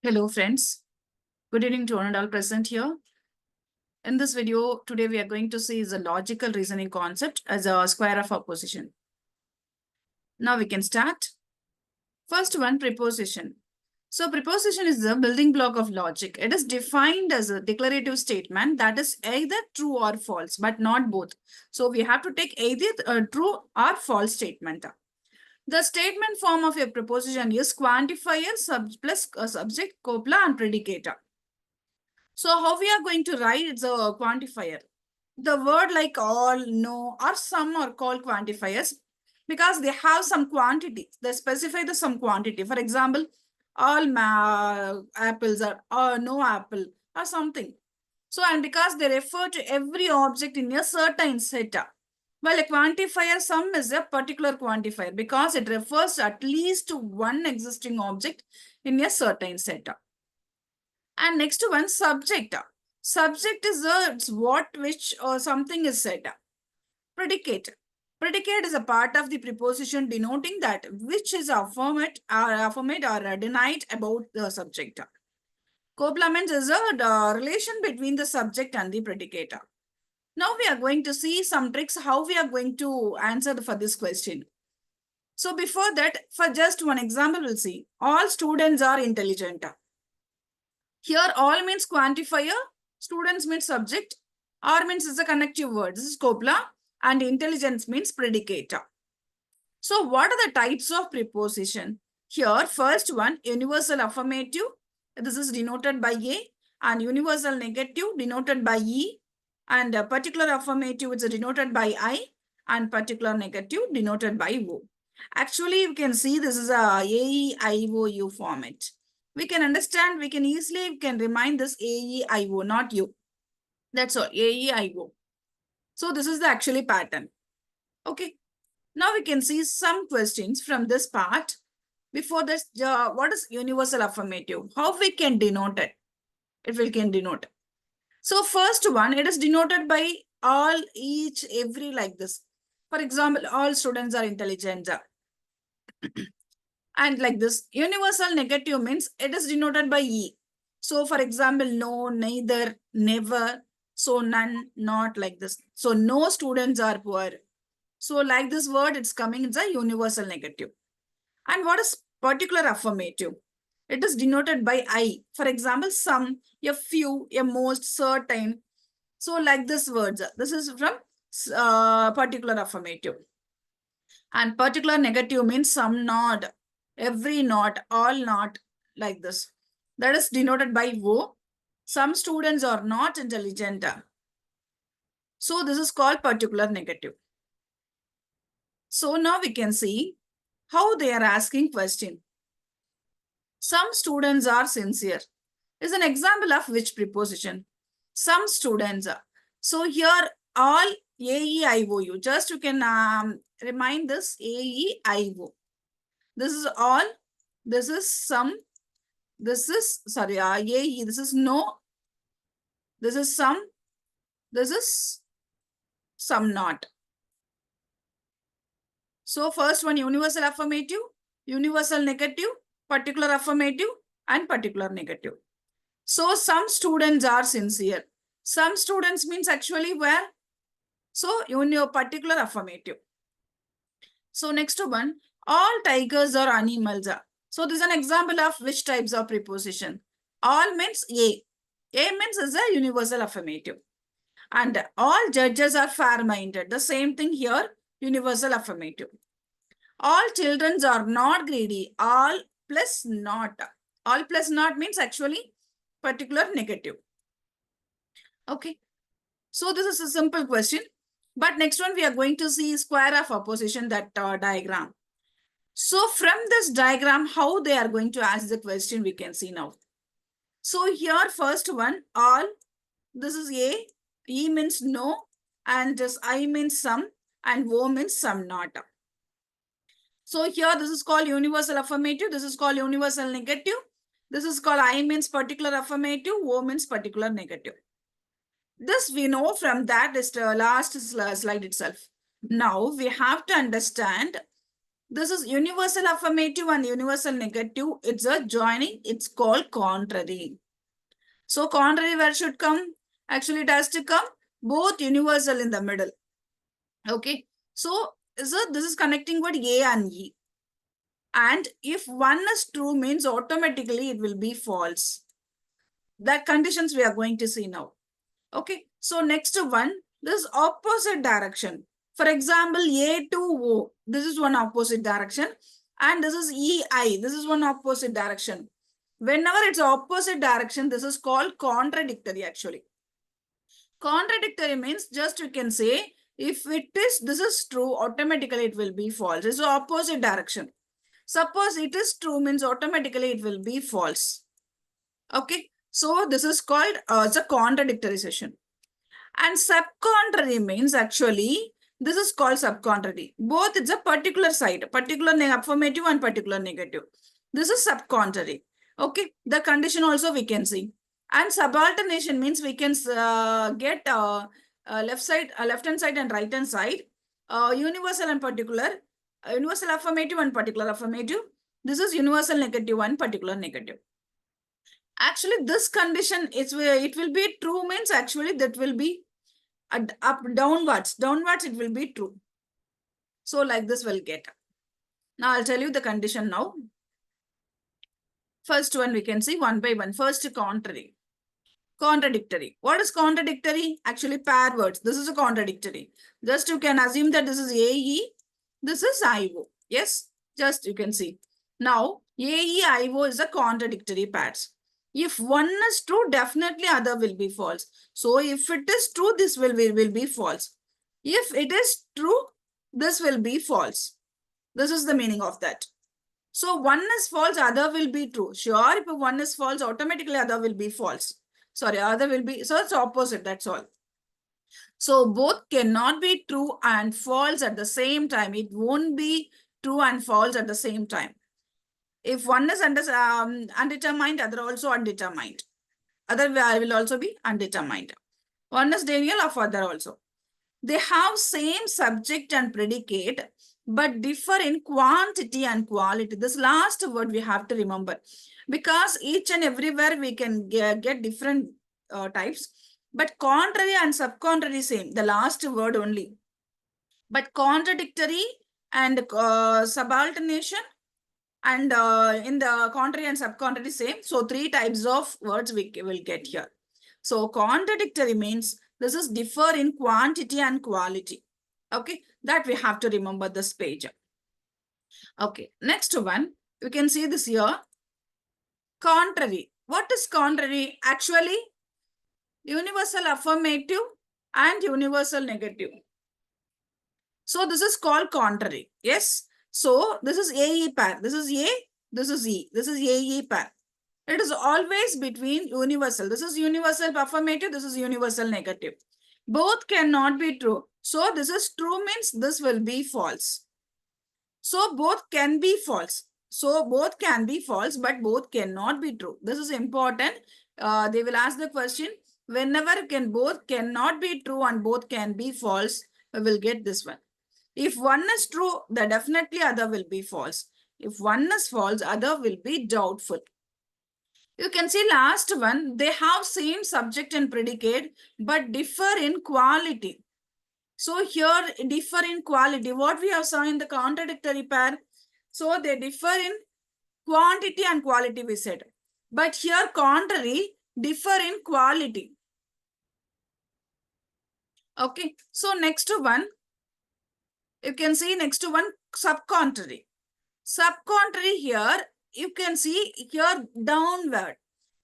Hello friends, good evening to one and all present here. In this video, today we are going to see the logical reasoning concept as a square of opposition. Now we can start. First one, preposition. So preposition is the building block of logic. It is defined as a declarative statement that is either true or false, but not both. So we have to take either a true or false statement. The statement form of a preposition is quantifier plus subject, copula, and predicate. So how we are going to write it's a quantifier. The word like all, no, or some are called quantifiers because they have some quantity. They specify the some quantity. For example, all apples are or no apple or something. So and because they refer to every object in a certain set. Well, a quantifier sum is a particular quantifier because it refers at least to one existing object in a certain set. And next one, subject. Subject is it's what, which, or something is said. Predicate. Predicate is a part of the preposition denoting that which is affirmed or denied about the subject. Complement is a relation between the subject and the predicate. Now we are going to see some tricks how we are going to answer for this question. So before that, for just one example, we'll see all students are intelligent. Here, all means quantifier, students means subject, or means is a connective word. This is copula, and intelligence means predicate. So, what are the types of preposition? Here, first one, universal affirmative. This is denoted by A, and universal negative denoted by E, and particular affirmative is denoted by I, and particular negative denoted by O. Actually, you can see this is a AEIOU format. We can understand, we can easily remind this AEIO, not U. That's all, AEIO. So this is the actually pattern. Okay. Now we can see some questions from this part. Before this, what is universal affirmative? How we can denote it? We can denote. So first one, it is denoted by all, each, every like this. For example, all students are intelligent. And like this, universal negative means it is denoted by E. So for example, no, neither, never, so none, not like this. So no students are poor. So like this word, it's coming, it's a universal negative. And what is particular affirmative? It is denoted by I. For example, some, a few, a most, certain. So like this words, this is from particular affirmative. And particular negative means some, not, every, not, all, not, like this. That is denoted by O. Some students are not intelligent. So this is called particular negative. So now we can see how they are asking question. Some students are sincere is an example of which preposition? Some students. So here all AEIOU. Just you can remind this AEIO. This is all. This is some. This is, sorry, AE. This is no. This is some. This is some not. So first one, universal affirmative, universal negative, particular affirmative, and particular negative. So some students are sincere. Some students means actually where? So particular affirmative. So next one, all tigers are animals. So this is an example of which types of preposition. All means A. A means is a universal affirmative. And all judges are fair-minded. The same thing here, universal affirmative. All children are not greedy. All plus not. All plus not means actually particular negative. Okay. So this is a simple question. But next one we are going to see square of opposition, that diagram. So from this diagram, how they are going to ask the question, we can see now. So here first one, all, this is A, E means no, and just I means some, and O means some not. So here this is called universal affirmative, this is called universal negative, this is called I means particular affirmative, O means particular negative. This we know from that is the last slide itself. Now we have to understand This is universal affirmative and universal negative. It's a joining. It's called contrary. So contrary where should come? Actually, it has to come both universal in the middle. Okay. So this is connecting word A and E. And if one is true means automatically it will be false. That conditions we are going to see now. Okay. So next one, this opposite direction. For example, A to O. This is one opposite direction. And this is EI. This is one opposite direction. Whenever it's opposite direction, this is called contradictory actually. Contradictory means just you can say, if this is true, automatically it will be false. It's opposite direction. Suppose it is true means automatically it will be false. Okay. So this is called it's a contradictory session. And subcontrary means actually, this is called subcontrary. Both it's a particular side, particular affirmative and particular negative. This is subcontrary. Okay. The condition also we can see. And subalternation means we can get left hand side and right hand side, universal and particular, universal affirmative and particular affirmative. This is universal negative and particular negative. Actually, this condition it will be true means actually that will be up downwards it will be true. So like this we'll get. Now I'll tell you the condition now. First one we can see one by one. First, contradictory. What is contradictory? Actually pair words. This is a contradictory. Just you can assume that this is Ae, this is Io. Yes, just you can see. Now Ae, Io is a contradictory pairs. If one is true, definitely other will be false. So if it is true, this will be false. If it is true, this will be false. This is the meaning of that. So one is false, other will be true. Sure, if one is false, automatically other will be false. Sorry, other will be, so it's opposite, that's all. So both cannot be true and false at the same time. It won't be true and false at the same time. If one is undetermined, other also undetermined. Other will also be undetermined. One is Daniel of other also. They have same subject and predicate, but differ in quantity and quality. This last word we have to remember, because each and everywhere we can get different types, but contrary and subcontrary same, the last word only. But contradictory and subalternation and in the contrary and subcontrary same. So three types of words we will get here. So contradictory means this is differ in quantity and quality. Okay, that we have to remember this page. Okay, next one, you can see this here. Contrary. What is contrary? Actually, universal affirmative and universal negative. So this is called contrary. Yes. So this is AE pair. This is A, this is E. This is AE pair. It is always between universal. This is universal affirmative. This is universal negative. Both cannot be true. So this is true means this will be false. So both can be false. So both can be false, but both cannot be true. This is important. They will ask the question, whenever both cannot be true and both can be false, we will get this one. If one is true, then definitely other will be false. If one is false, other will be doubtful. You can see last one, they have same subject and predicate, but differ in quality. So here differ in quality. What we have saw in the contradictory pair. So they differ in quantity and quality we said. But here contrary differ in quality. Okay. So next one, you can see next one subcontrary. Subcontrary here, you can see here downward.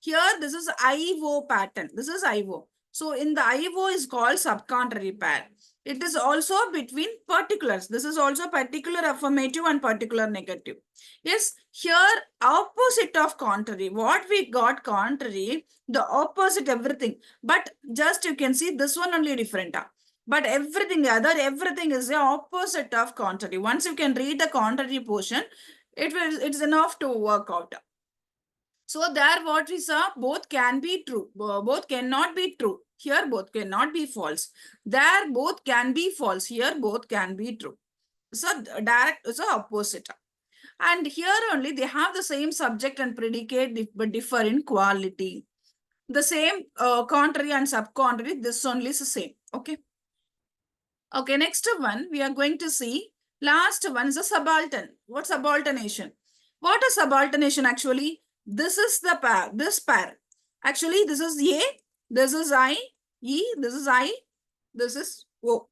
Here this is IO pattern. This is IO. So in the IO is called subcontrary pair. It is also between particulars. This is also particular affirmative and particular negative. Yes, here opposite of contrary. What we got contrary, the opposite everything. But just you can see this one only different. But everything is the opposite of contrary. Once you can read the contrary portion, it's enough to work out. So there what we saw, both can be true, both cannot be true. Here both cannot be false. There both can be false. Here both can be true. So direct is the opposite. And here only they have the same subject and predicate but differ in quality. The same contrary and subcontrary, this only is the same. Okay. Okay, next one we are going to see. Last one is a subaltern. What subalternation? What is subalternation actually? This is the pair, this pair. Actually, this is A, this is I, E, this is I, this is O.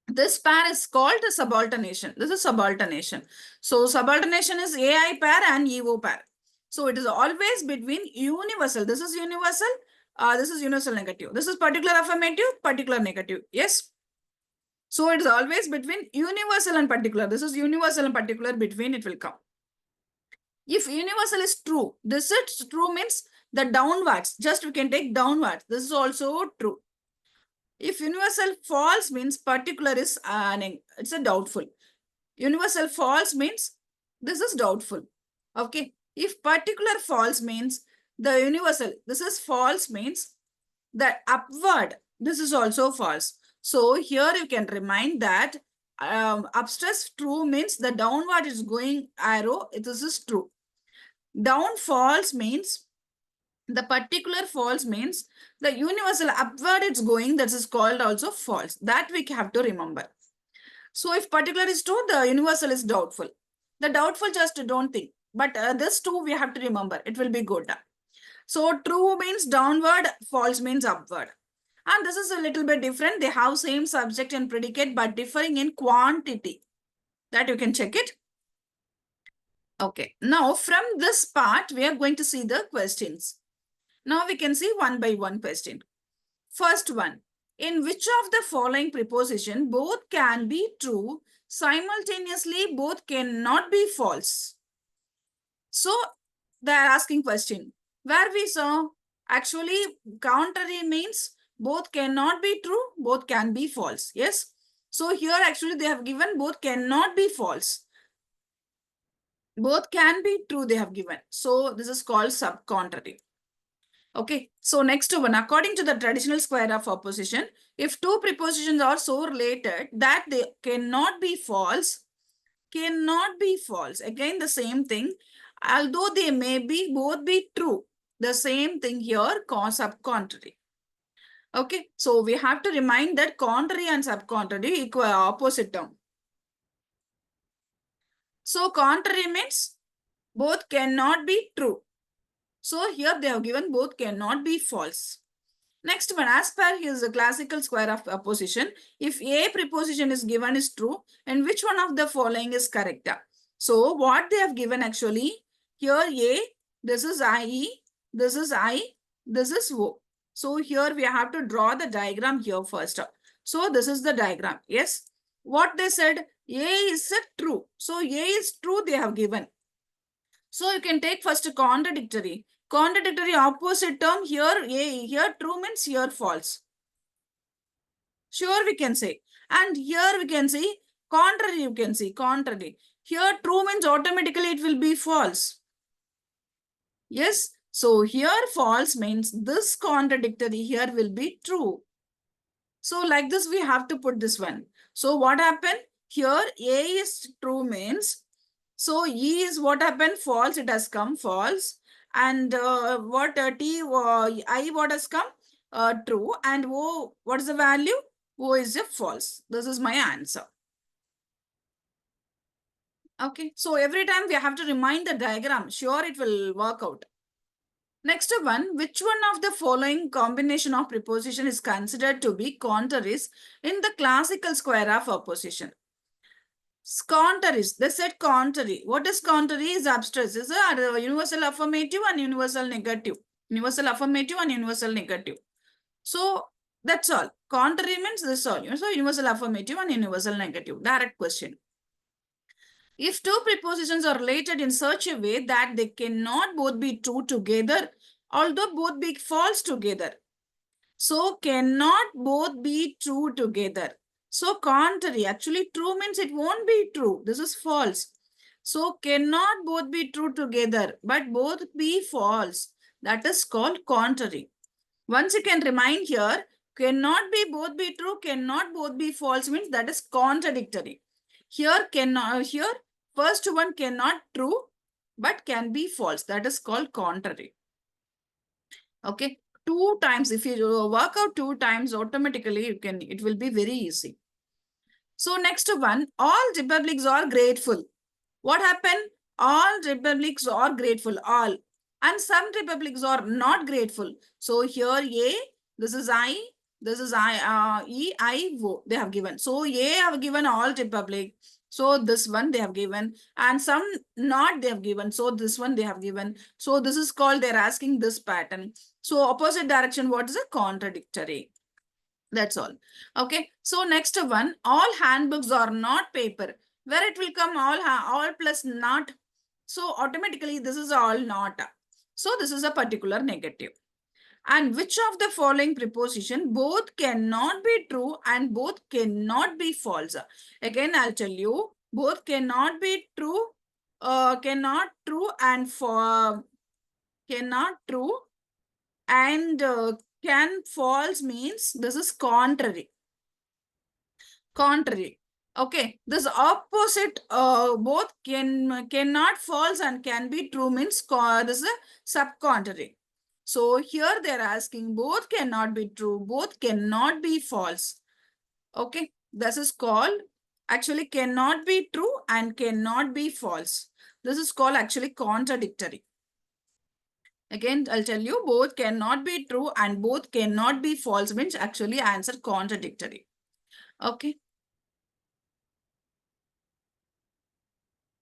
This pair is called subalternation. This is subalternation. So subordination is AI pair and EO pair. So it is always between universal. This is universal. This is universal negative. This is particular affirmative, particular negative. Yes. So it is always between universal and particular. This is universal and particular, between it will come. If universal is true, this is true means the downwards. Just we can take downwards. This is also true. If universal false means particular is it's a doubtful. Universal false means this is doubtful. Okay. If particular false means the universal, this is false means the upward, this is also false. So here you can remind that upstress true means the downward is going arrow. This is true. Down false means the particular false means the universal upward it's going. That is called also false. That we have to remember. So if particular is true, the universal is doubtful. The doubtful just don't think. But this two we have to remember. It will be good. So true means downward, false means upward. And this is a little bit different. They have same subject and predicate but differing in quantity. That you can check it. Okay. Now from this part, we are going to see the questions. Now we can see one by one question. First one. In which of the following preposition both can be true, simultaneously both cannot be false? So they are asking question. Where we saw actually contrary means both cannot be true, both can be false. Yes. So here actually they have given both cannot be false. Both can be true they have given. So this is called subcontrary. Okay, so next one, according to the traditional square of opposition, if two prepositions are so related that they cannot be false, Again, the same thing, although they may be both be true. The same thing here, subcontrary. Okay, so we have to remind that contrary and subcontrary equal opposite term. So contrary means both cannot be true. So here they have given both cannot be false. Next one, as per his classical square of opposition, if A preposition is given is true, and which one of the following is correct? So what they have given actually, here A, this is IE, this is I, this is O. So here we have to draw the diagram here first. So this is the diagram. Yes. What they said, A is true. So A is true they have given. So you can take first contradictory. Contradictory opposite term here, A, here true means here false. Sure we can say. And here we can see contrary, you can see contrary. Here true means automatically it will be false. Yes. So here false means this contradictory here will be true. So like this we have to put this one. So what happened? Here A is true means, so E is what happened? False, it has come false. And what I what has come? True. And O, what is the value? O is a false. This is my answer. Okay. So every time we have to remind the diagram. Sure, it will work out. Next one, which one of the following combination of preposition is considered to be contraries in the classical square of opposition? Contraries. They said contrary. What is contrary? Is abstract. Is a universal affirmative and universal negative. Universal affirmative and universal negative. So that's all. Contrary means this all. So universal affirmative and universal negative. Direct question. If two prepositions are related in such a way that they cannot both be true together, although both be false together. So cannot both be true together. So contrary, actually true means it won't be true. This is false. So cannot both be true together, but both be false. That is called contrary. Once you can remind here, cannot be both be true, cannot both be false means that is contradictory. Here cannot, here first one cannot true, but can be false. That is called contrary. Okay. 2 times, if you work out 2 times, automatically it will be very easy. So next one, all republics are grateful. What happened? All republics are grateful, all. And some republics are not grateful. So here A, this is I, this is E, I, O, they have given. So A have given all republic. So this one they have given. And some not they have given. So this one they have given. So this is called, they're asking this pattern. So opposite direction, what is a contradictory? That's all. Okay. So next one, all handbooks are not paper. Where it will come all plus not. So automatically this is all not. So this is a particular negative. And which of the following preposition both cannot be true and both cannot be false? Again, I'll tell you, both cannot be true, cannot true and for cannot true and can false means this is contrary. Contrary. Okay, this opposite both cannot false and can be true means this is a subcontrary. So here they're asking both cannot be true, both cannot be false. Okay, this is called actually cannot be true and cannot be false. This is called actually contradictory. Again, I'll tell you both cannot be true and both cannot be false means actually answer contradictory. Okay.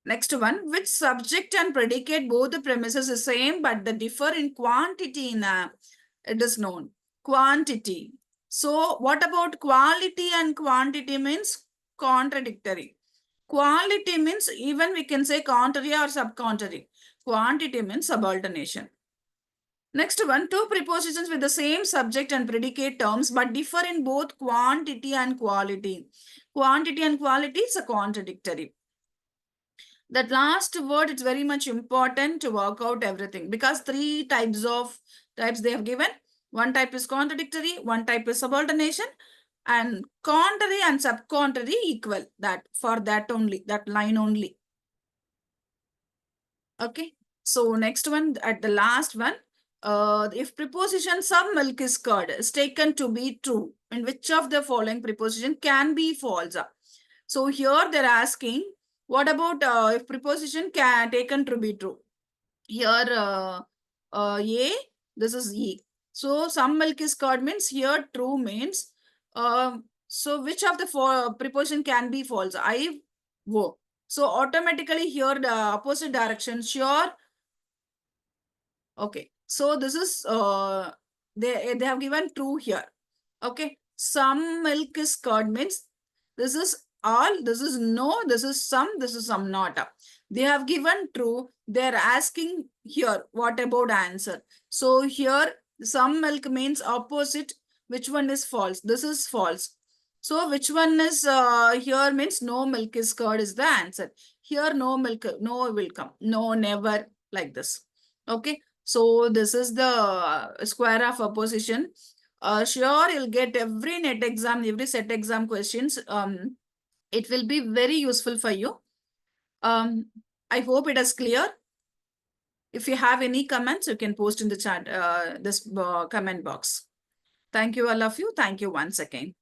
Next one, which subject and predicate both the premises is same, but the differ in quantity in it is known. Quantity. So what about quality and quantity means contradictory. Quality means even we can say contrary or subcontrary. Quantity means subordination. Next one, two prepositions with the same subject and predicate terms, but differ in both quantity and quality. Quantity and quality is a contradictory. That last word, it's very much important to work out everything because 3 types they have given. One type is contradictory, one type is subordination, and contrary and subcontrary equal. That for that only, that line only. Okay. So next one, at the last one, if preposition some milk is curd is taken to be true, in which of the following preposition can be false? So here they're asking, what about if preposition can taken to be true? Here A, this is E. So some milk is curd means here true means. So which of the four preposition can be false? I, wo. So automatically here the opposite direction, sure. Okay. So this is they have given true here. Okay. Some milk is curd means this is all, this is no, this is some not. They have given true. They're asking here, what about answer? So here some milk means opposite. Which one is false? This is false. So which one is here means no milk is curd is the answer. Here no milk, no will come. No, never, like this. Okay. So this is the square of opposition. Sure, you'll get every net exam, every set exam questions. It will be very useful for you. I hope it is clear. If you have any comments, you can post in the chat, this comment box. Thank you, all of you. Thank you once again.